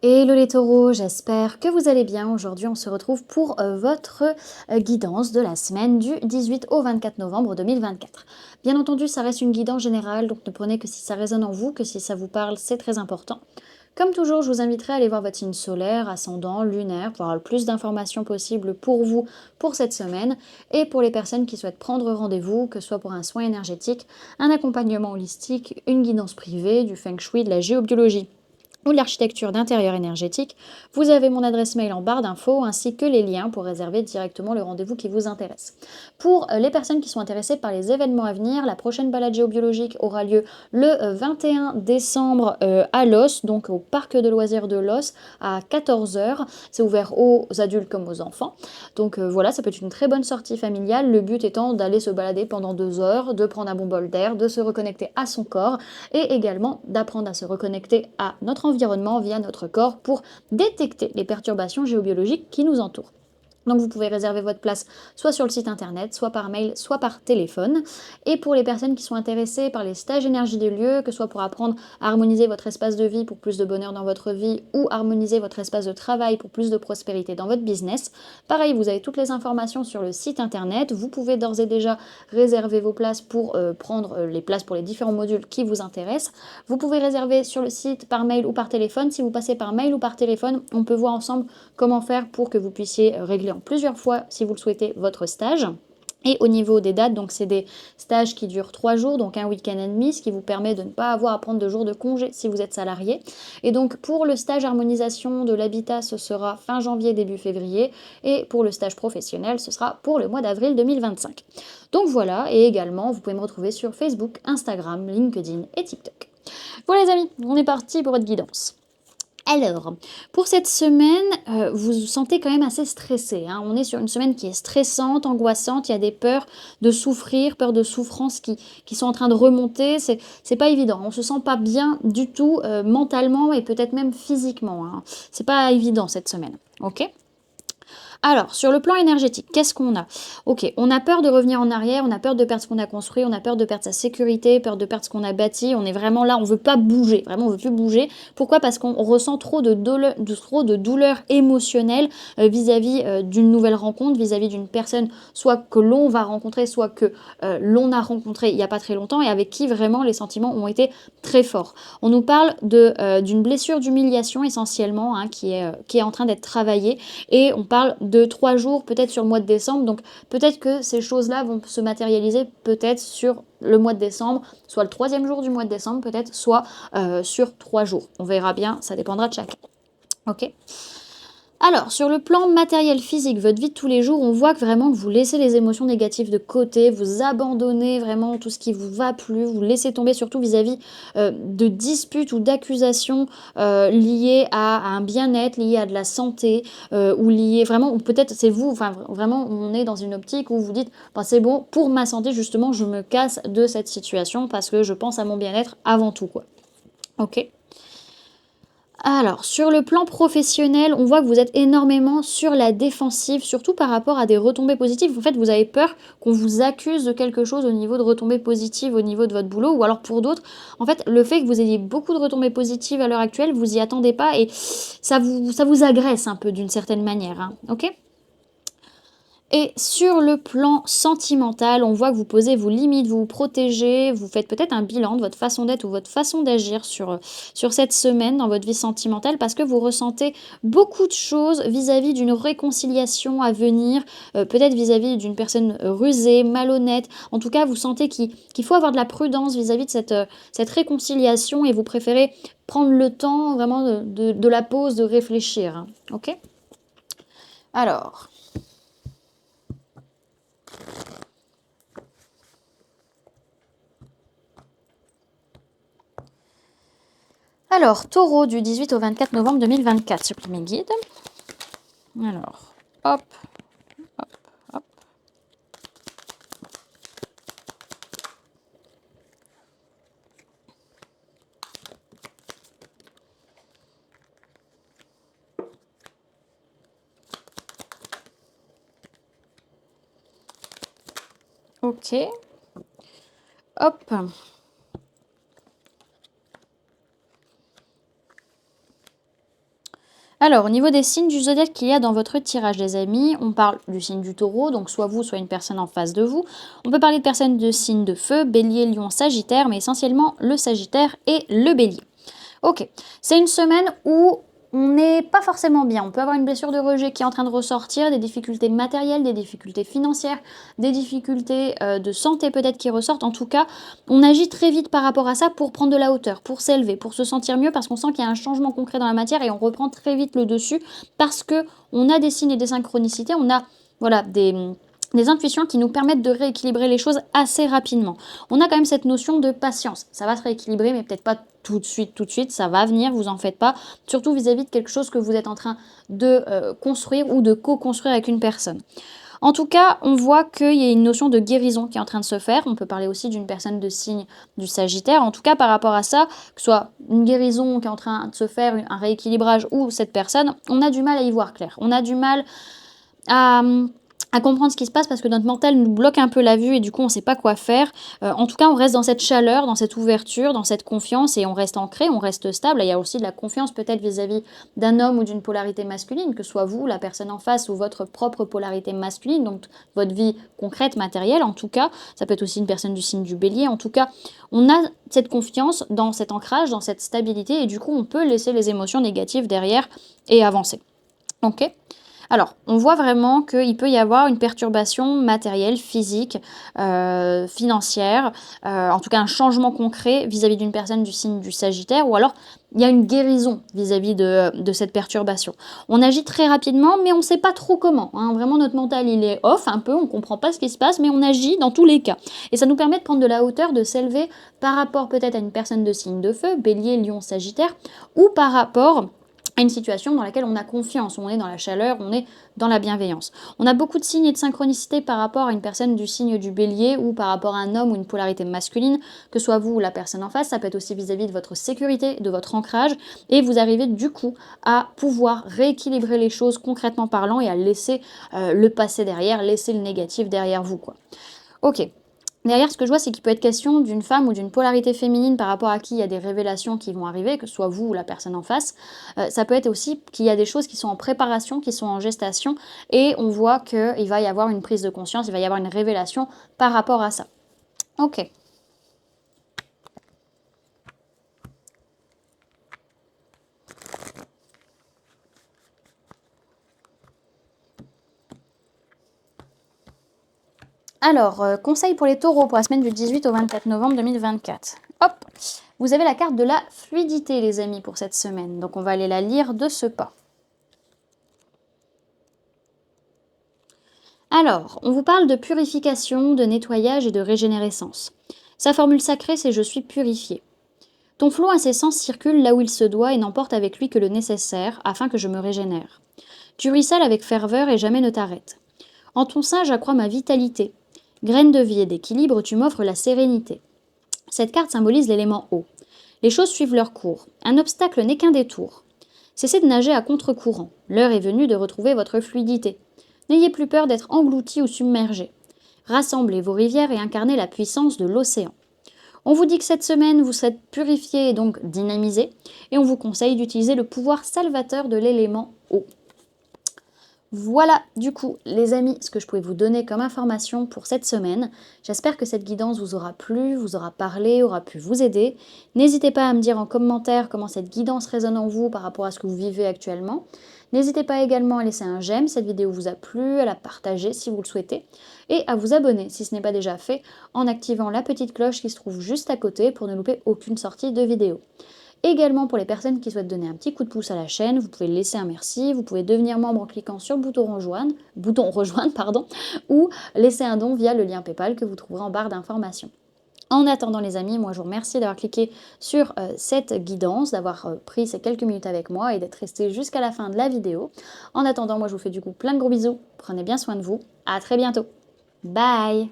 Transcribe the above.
Hello les taureaux, j'espère que vous allez bien. Aujourd'hui, on se retrouve pour votre guidance de la semaine du 18 au 24 novembre 2024. Bien entendu, ça reste une guidance générale, donc ne prenez que si ça résonne en vous, que si ça vous parle, c'est très important. Comme toujours, je vous inviterai à aller voir votre signe solaire, ascendant, lunaire, pour avoir le plus d'informations possibles pour vous pour cette semaine et pour les personnes qui souhaitent prendre rendez-vous, que ce soit pour un soin énergétique, un accompagnement holistique, une guidance privée, du feng shui, de la géobiologie ou de l'architecture d'intérieur énergétique, vous avez mon adresse mail en barre d'infos ainsi que les liens pour réserver directement le rendez-vous qui vous intéresse. Pour les personnes qui sont intéressées par les événements à venir, la prochaine balade géobiologique aura lieu le 21 décembre à Los, donc au parc de loisirs de Los à 14 h. C'est ouvert aux adultes comme aux enfants. Donc voilà, ça peut être une très bonne sortie familiale, le but étant d'aller se balader pendant 2 heures, de prendre un bon bol d'air, de se reconnecter à son corps et également d'apprendre à se reconnecter à notre environnement via notre corps pour détecter les perturbations géobiologiques qui nous entourent. Donc vous pouvez réserver votre place soit sur le site internet, soit par mail, soit par téléphone. Et pour les personnes qui sont intéressées par les stages énergie des lieux, que ce soit pour apprendre à harmoniser votre espace de vie pour plus de bonheur dans votre vie ou harmoniser votre espace de travail pour plus de prospérité dans votre business, pareil, vous avez toutes les informations sur le site internet. Vous pouvez d'ores et déjà réserver vos places pour prendre les places pour les différents modules qui vous intéressent. Vous pouvez réserver sur le site par mail ou par téléphone. Si vous passez par mail ou par téléphone, on peut voir ensemble comment faire pour que vous puissiez régler en plusieurs fois, si vous le souhaitez, votre stage. Et au niveau des dates, donc c'est des stages qui durent 3 jours, donc un week-end et demi, ce qui vous permet de ne pas avoir à prendre de jours de congé si vous êtes salarié. Et donc pour le stage harmonisation de l'habitat, ce sera fin janvier, début février. Et pour le stage professionnel, ce sera pour le mois d'avril 2025. Donc voilà, et également, vous pouvez me retrouver sur Facebook, Instagram, LinkedIn et TikTok. Voilà les amis, on est parti pour votre guidance. Alors, pour cette semaine, vous vous sentez quand même assez stressé, hein. On est sur une semaine qui est stressante, angoissante, il y a des peurs de souffrir, peurs de souffrance qui sont en train de remonter, c'est pas évident, on se sent pas bien du tout mentalement et peut-être même physiquement, hein. C'est pas évident cette semaine, ok? Alors, sur le plan énergétique, qu'est-ce qu'on a? Ok, on a peur de revenir en arrière, on a peur de perdre ce qu'on a construit, on a peur de perdre sa sécurité, peur de perdre ce qu'on a bâti, on est vraiment là, on veut pas bouger, vraiment on veut plus bouger. Pourquoi? Parce qu'on ressent trop de douleur émotionnelle vis-à-vis d'une nouvelle rencontre, vis-à-vis d'une personne, soit que l'on va rencontrer, soit que l'on a rencontré il n'y a pas très longtemps et avec qui vraiment les sentiments ont été très forts. On nous parle d'une blessure d'humiliation essentiellement, hein, qui est en train d'être travaillée et on parle de 3 jours peut-être sur le mois de décembre. Donc peut-être que ces choses-là vont se matérialiser peut-être sur le mois de décembre, soit le 3e jour du mois de décembre peut-être, soit sur 3 jours. On verra bien, ça dépendra de chacun. Ok. Alors, sur le plan matériel physique, votre vie de tous les jours, on voit que vraiment que vous laissez les émotions négatives de côté, vous abandonnez vraiment tout ce qui vous va plus, vous laissez tomber surtout vis-à-vis de disputes ou d'accusations liées à un bien-être, liées à de la santé, ou liées vraiment, ou peut-être c'est vous, enfin vraiment on est dans une optique où vous dites, bah, c'est bon, pour ma santé justement, je me casse de cette situation parce que je pense à mon bien-être avant tout, quoi. Ok. Alors, sur le plan professionnel, on voit que vous êtes énormément sur la défensive, surtout par rapport à des retombées positives. En fait, vous avez peur qu'on vous accuse de quelque chose au niveau de retombées positives, au niveau de votre boulot, ou alors pour d'autres, en fait, le fait que vous ayez beaucoup de retombées positives à l'heure actuelle, vous y attendez pas et ça vous agresse un peu d'une certaine manière, hein, ok? Et sur le plan sentimental, on voit que vous posez vos limites, vous vous protégez, vous faites peut-être un bilan de votre façon d'être ou votre façon d'agir sur cette semaine dans votre vie sentimentale parce que vous ressentez beaucoup de choses vis-à-vis d'une réconciliation à venir, peut-être vis-à-vis d'une personne rusée, malhonnête. En tout cas, vous sentez qu'il faut avoir de la prudence vis-à-vis de cette réconciliation et vous préférez prendre le temps vraiment de la pause, de réfléchir, hein. Ok? Alors. Alors, taureau du 18 au 24 novembre 2024, sur mes guides. Alors, hop, hop, hop. Ok. Hop. Alors, au niveau des signes du zodiaque qu'il y a dans votre tirage, les amis, on parle du signe du taureau, donc soit vous, soit une personne en face de vous. On peut parler de personnes de signe de feu, bélier, lion, sagittaire, mais essentiellement le sagittaire et le bélier. Ok, c'est une semaine où on n'est pas forcément bien. On peut avoir une blessure de rejet qui est en train de ressortir, des difficultés matérielles, des difficultés financières, des difficultés de santé peut-être qui ressortent. En tout cas, on agit très vite par rapport à ça pour prendre de la hauteur, pour s'élever, pour se sentir mieux, parce qu'on sent qu'il y a un changement concret dans la matière et on reprend très vite le dessus parce que on a des signes et des synchronicités, on a voilà des intuitions qui nous permettent de rééquilibrer les choses assez rapidement. On a quand même cette notion de patience. Ça va se rééquilibrer, mais peut-être pas tout de suite, ça va venir, vous en faites pas, surtout vis-à-vis de quelque chose que vous êtes en train de construire ou de co-construire avec une personne. En tout cas, on voit qu'il y a une notion de guérison qui est en train de se faire. On peut parler aussi d'une personne de signe du Sagittaire. En tout cas, par rapport à ça, que ce soit une guérison qui est en train de se faire, un rééquilibrage ou cette personne, on a du mal à y voir clair. On a du mal à comprendre ce qui se passe parce que notre mental nous bloque un peu la vue et du coup on ne sait pas quoi faire. En tout cas, on reste dans cette chaleur, dans cette ouverture, dans cette confiance et on reste ancré, on reste stable. Il y a aussi de la confiance peut-être vis-à-vis d'un homme ou d'une polarité masculine, que ce soit vous, la personne en face ou votre propre polarité masculine, donc votre vie concrète, matérielle en tout cas. Ça peut être aussi une personne du signe du bélier. En tout cas, on a cette confiance dans cet ancrage, dans cette stabilité et du coup on peut laisser les émotions négatives derrière et avancer. Ok ? Alors, on voit vraiment qu'il peut y avoir une perturbation matérielle, physique, financière, en tout cas un changement concret vis-à-vis d'une personne du signe du Sagittaire, ou alors il y a une guérison vis-à-vis de cette perturbation. On agit très rapidement, mais on ne sait pas trop comment. Hein. Vraiment, notre mental, il est off un peu, on ne comprend pas ce qui se passe, mais on agit dans tous les cas. Et ça nous permet de prendre de la hauteur, de s'élever par rapport peut-être à une personne de signe de feu, Bélier, Lion, Sagittaire, ou par rapport à une situation dans laquelle on a confiance, on est dans la chaleur, on est dans la bienveillance. On a beaucoup de signes et de synchronicité par rapport à une personne du signe du bélier ou par rapport à un homme ou une polarité masculine, que ce soit vous ou la personne en face, ça peut être aussi vis-à-vis de votre sécurité, de votre ancrage, et vous arrivez du coup à pouvoir rééquilibrer les choses concrètement parlant et à laisser le passé derrière, laisser le négatif derrière vous, quoi. Ok. Derrière, ce que je vois, c'est qu'il peut être question d'une femme ou d'une polarité féminine par rapport à qui il y a des révélations qui vont arriver, que ce soit vous ou la personne en face. Ça peut être aussi qu'il y a des choses qui sont en préparation, qui sont en gestation, et on voit qu'il va y avoir une prise de conscience, il va y avoir une révélation par rapport à ça. Ok. Alors, conseil pour les taureaux pour la semaine du 18 au 24 novembre 2024. Hop, vous avez la carte de la fluidité, les amis, pour cette semaine. Donc, on va aller la lire de ce pas. Alors, on vous parle de purification, de nettoyage et de régénérescence. Sa formule sacrée, c'est « je suis purifié ». Ton flot incessant circule là où il se doit et n'emporte avec lui que le nécessaire, afin que je me régénère. Tu ruisselles avec ferveur et jamais ne t'arrêtes. En ton sein, j'accrois ma vitalité. Graine de vie et d'équilibre, tu m'offres la sérénité. Cette carte symbolise l'élément eau. Les choses suivent leur cours. Un obstacle n'est qu'un détour. Cessez de nager à contre-courant. L'heure est venue de retrouver votre fluidité. N'ayez plus peur d'être englouti ou submergé. Rassemblez vos rivières et incarnez la puissance de l'océan. On vous dit que cette semaine, vous serez purifié et donc dynamisé, et on vous conseille d'utiliser le pouvoir salvateur de l'élément eau. Voilà, du coup, les amis, ce que je pouvais vous donner comme information pour cette semaine. J'espère que cette guidance vous aura plu, vous aura parlé, aura pu vous aider. N'hésitez pas à me dire en commentaire comment cette guidance résonne en vous par rapport à ce que vous vivez actuellement. N'hésitez pas également à laisser un j'aime si cette vidéo vous a plu, à la partager si vous le souhaitez, et à vous abonner si ce n'est pas déjà fait en activant la petite cloche qui se trouve juste à côté pour ne louper aucune sortie de vidéo. Également pour les personnes qui souhaitent donner un petit coup de pouce à la chaîne, vous pouvez laisser un merci, vous pouvez devenir membre en cliquant sur le bouton rejoindre, ou laisser un don via le lien PayPal que vous trouverez en barre d'informations. En attendant les amis, moi je vous remercie d'avoir cliqué sur cette guidance, d'avoir pris ces quelques minutes avec moi et d'être resté jusqu'à la fin de la vidéo. En attendant, moi je vous fais du coup plein de gros bisous, prenez bien soin de vous, à très bientôt, bye.